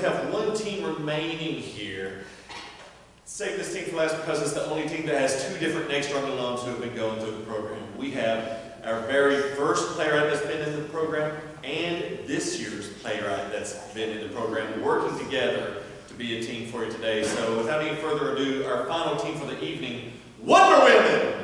we have one team remaining here. Save this team for last because it's the only team that has two different next strong alums who have been going through the program. We have our very first playwright that's been in the program and this year's playwright that's been in the program working together to be a team for you today. So without any further ado, our final team for the evening, Wonder Women!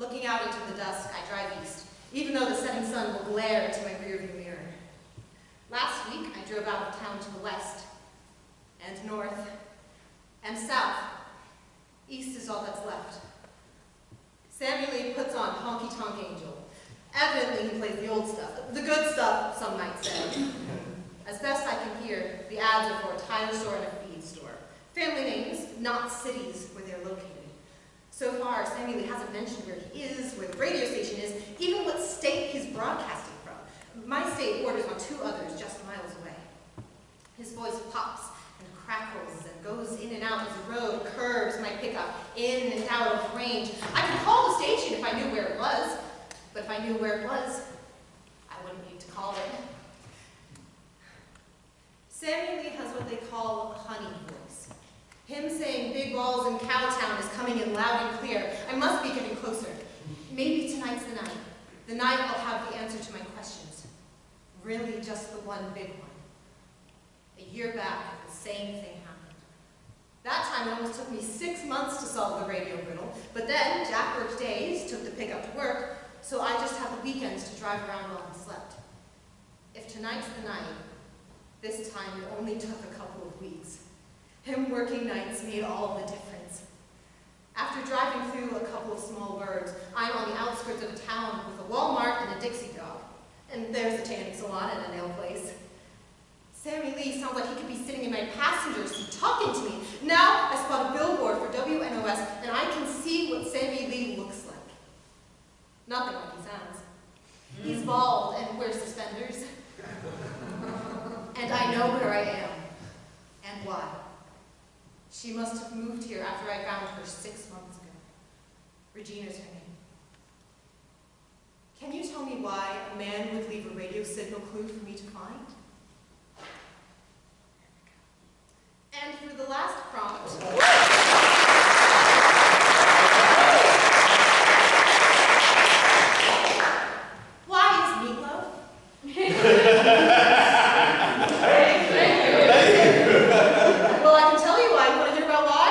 Looking out into the dusk, I drive east. even though the setting sun will glare into my rearview mirror. Last week, I drove out of town to the west, and north, and south. East is all that's left. Sammy Lee puts on Honky Tonk Angel. Evidently, he plays the old stuff, the good stuff, some might say. As best I can hear, the ads are for a tire store and a feed store. Family names, not cities where they're located. So far, Sammy Lee hasn't mentioned where he is, where the radio station is, even what state he's broadcasting from. My state borders on 2 others just miles away. His voice pops and crackles and goes in and out as the road curves my pickup in and out of range. I could call the station if I knew where it was, but if I knew where it was, I wouldn't need to call it. Sammy Lee has what they call a honey voice. Him saying Big Balls in Cowtown is coming in loud and clear. I must be getting closer. Maybe tonight's the night. The night I'll have the answer to my questions. Really just the one big one. A year back, the same thing happened. That time it almost took me 6 months to solve the radio riddle, but then Jack worked days, took the pickup to work, so I just had the weekends to drive around while he slept. If tonight's the night, this time it only took a couple of weeks. Him working nights made all the difference. After driving through a couple of small burgs, I'm on the outskirts of a town with a Walmart and a Dixie dog. And there's a tanning salon and a nail place. Sammy Lee sounds like he could be sitting in my passenger seat talking to me. Now I spot a billboard for WNOS and I can see what Sammy Lee looks like. Nothing like he sounds. He's bald and wears suspenders. And I know where I am. And why. She must have moved here after I found her 6 months ago. Regina's her name. Can you tell me why a man would leave a radio signal clue for me to find? And for the last prompt... Why is meatloaf? Well, I can tell you why. You want to hear about why?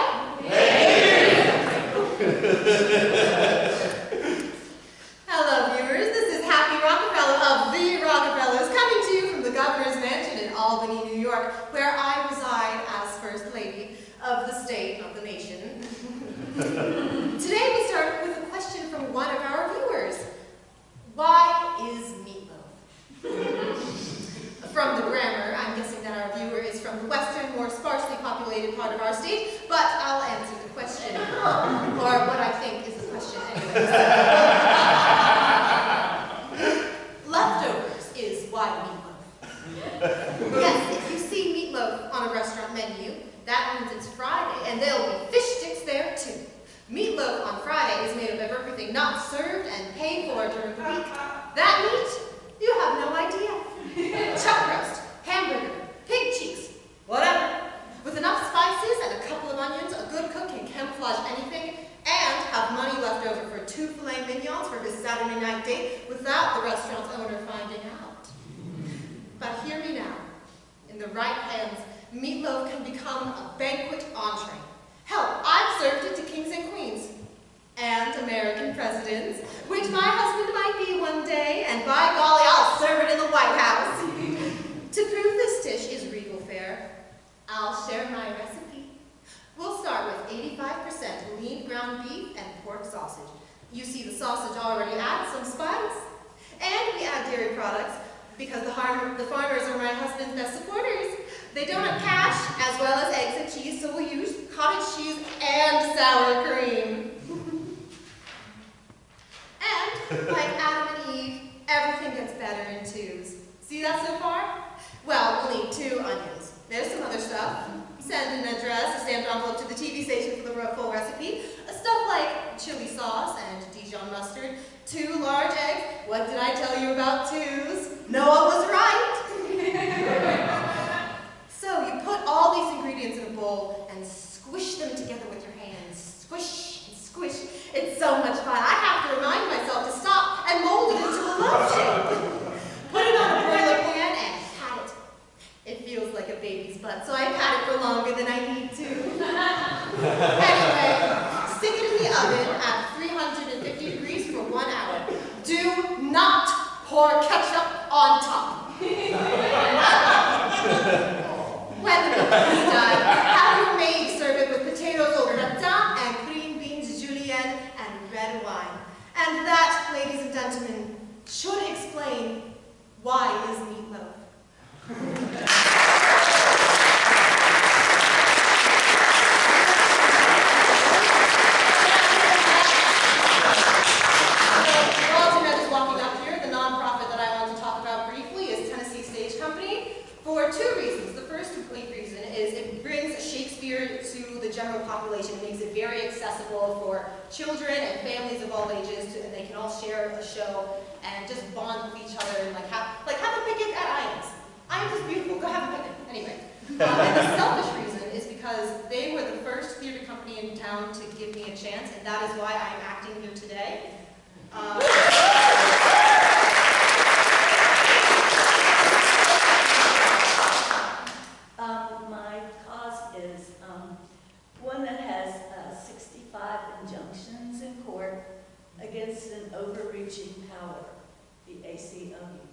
Hello, viewers. This is Happy Rockefeller of the Rockefellers, coming to you from the Governor's Mansion in Albany, New York, where I reside as First Lady of the state of the nation. Today we start with a question from one of our viewers. Why is meatloaf? From the grammar, I'm guessing that our viewer is from the western, more sparsely populated part of our state, but I'll answer the question. Or what I think is the question anyways. Leftovers is why meatloaf. Yes, if you see meatloaf on a restaurant menu, that means it's Friday, and there'll be fish sticks there too. Meatloaf on Friday is made up of everything not served and paid for during the week. That meat, you have no idea. Chuck roast, hamburger, pig cheeks, whatever. With enough spices and a couple of onions, a good cook can camouflage anything and have money left over for 2 filet mignons for his Saturday night date without the restaurant's owner finding out. But hear me now. In the right hands, meatloaf can become a banquet entree. Hell, I've served it to kings and queens. And American presidents, which my husband might be one day, and by golly, I'll serve it in the White House. To prove this dish is regal fare, I'll share my recipe. We'll start with 85% lean ground beef and pork sausage. You see the sausage already adds some spice. And we add dairy products because the farmers are my husband's best supporters. They don't have cash as well as eggs and cheese, so we'll use cottage cheese and sour cream. And, like Adam and Eve, everything gets better in twos. See that so far? Well, we'll need 2 onions. There's some other stuff. Send an address, a stamped envelope to the TV station for the full recipe. Stuff like chili sauce and Dijon mustard. 2 large eggs. What did I tell you about twos? Noah was right. So you put all these ingredients in a bowl and squish them together with your hands. Squish and squish. It's so much fun. I have to remind myself to stop and mold it into a love shape. Put it on a broiler pan and pat it. It feels like a baby's butt, so I pat it for longer than I need to. Anyway, stick it in the oven at 350 degrees for 1 hour. Do not more ketchup on top. When the cooking is done, have your maid serve it with potatoes au gratin and green beans julienne and red wine. And that, ladies and gentlemen, should explain why is meatloaf. While Jeannette is walking up here, the nonprofit that I want to talk about briefly is Tennessee Stage Company for two reasons. The first complete reason is it brings Shakespeare to the general population. It makes it very accessible for children and families of all ages, and they can all share a show and just bond with each other and have a picnic at Iams. Iams is beautiful. Go have a picnic. Anyway. And the selfish reason is because they were the first theater company in town to give me a chance, and that is why I'm acting here today. My cause is one that has 65 injunctions in court against an overreaching power, the ACLU.